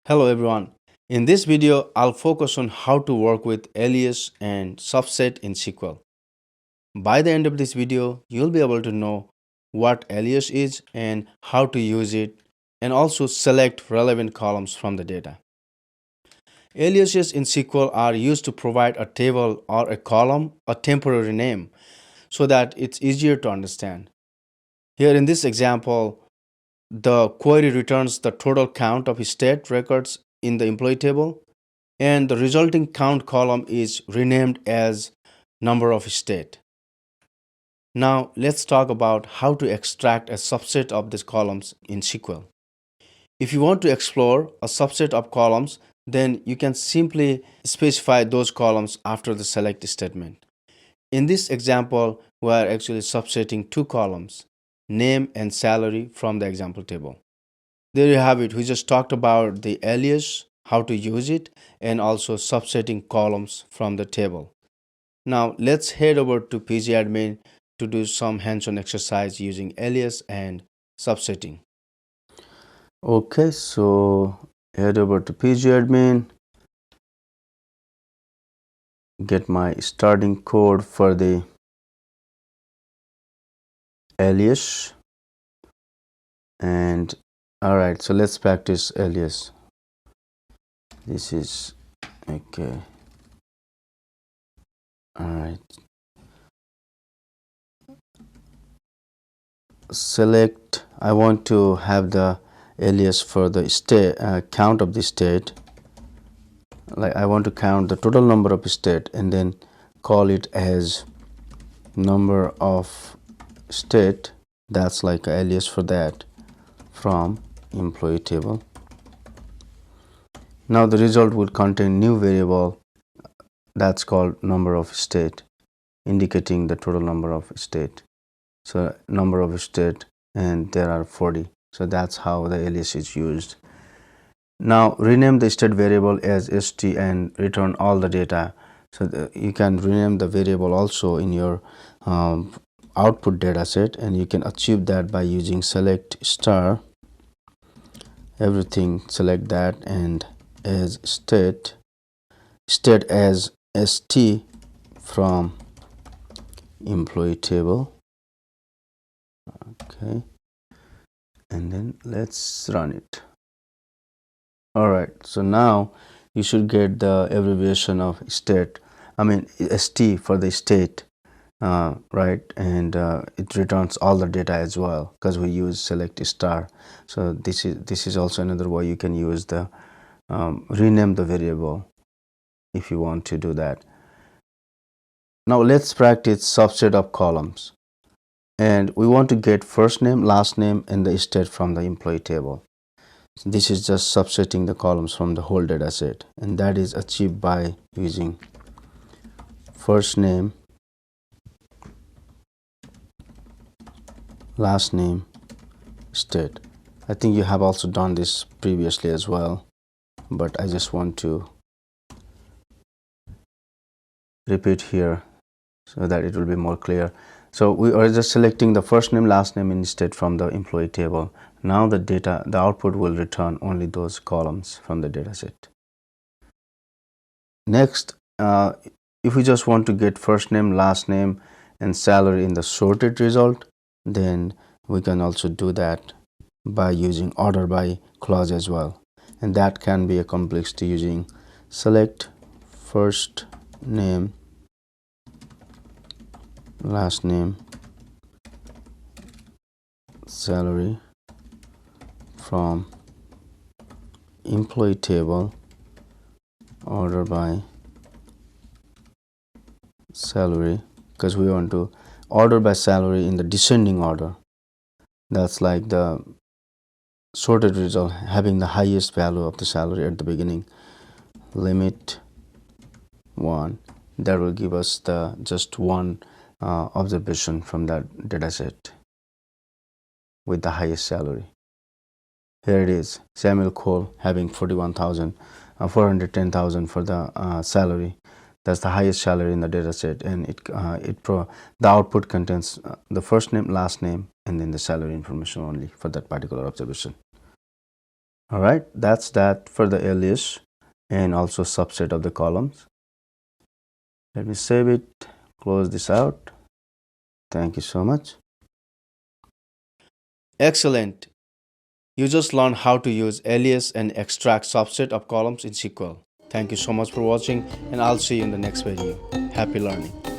Hello everyone. In this video, I'll focus on how to work with alias and subset in SQL. By the end of this video, you'll be able to know what alias is and how to use it, and also select relevant columns from the data. Aliases in SQL are used to provide a table or a column a temporary name so that it's easier to understand. Here in this example, the query returns the total count of state records in the employee table, and the resulting count column is renamed as number of state. Now let's talk about how to extract a subset of these columns in SQL. If you want to explore a subset of columns, then you can simply specify those columns after the select statement. In this example, we are actually subsetting two columns, name and salary, from the example table. There you have it. We just talked about the alias, how to use it, and also subsetting columns from the table. Now let's head over to pgadmin to do some hands-on exercise using alias and subsetting. Okay, so head over to pgadmin, get my starting code for the alias, and all right, so let's practice alias. This is okay. All right, select, I want to have the alias for the state, count of the state. Like I want to count the total number of state and then call it as number of state. That's like alias for that from employee table. Now the result will contain new variable that's called number of state, indicating the total number of state. So number of state, and there are 40. So that's how the alias is used. Now rename the state variable as st and return all the data. So you can rename the variable also in your output data set, and you can achieve that by using select star everything, select that, and as state as st from employee table. Okay, and then let's run it. All right, so now you should get the abbreviation of state, st for the state, right? And it returns all the data as well because we use select star. So this is also another way you can use the rename the variable if you want to do that. Now let's practice subset of columns, and we want to get first name, last name, and the state from the employee table. This is just subsetting the columns from the whole data set, and that is achieved by using first name, last name, state. I think you have also done this previously as well, but I just want to repeat here so that it will be more clear. So we are just selecting the first name, last name, and state from the employee table. Now the output will return only those columns from the data set. Next, if we just want to get first name, last name, and salary in the sorted result, then we can also do that by using order by clause as well, and that can be accomplished using select first name, last name, salary from employee table, order by salary, because we want to order by salary in the descending order. That's like the sorted result having the highest value of the salary at the beginning. Limit 1, that will give us the just one observation from that data set with the highest salary. Here it is, Samuel Cole having 410,000 for the salary. That's the highest salary in the data set, and the output contains the first name, last name, and then the salary information only for that particular observation. All right, that's that for the alias and also subset of the columns. Let me save it, close this out. Thank you so much. Excellent. You just learned how to use alias and extract subset of columns in SQL. Thank you so much for watching, and I'll see you in the next video. Happy learning.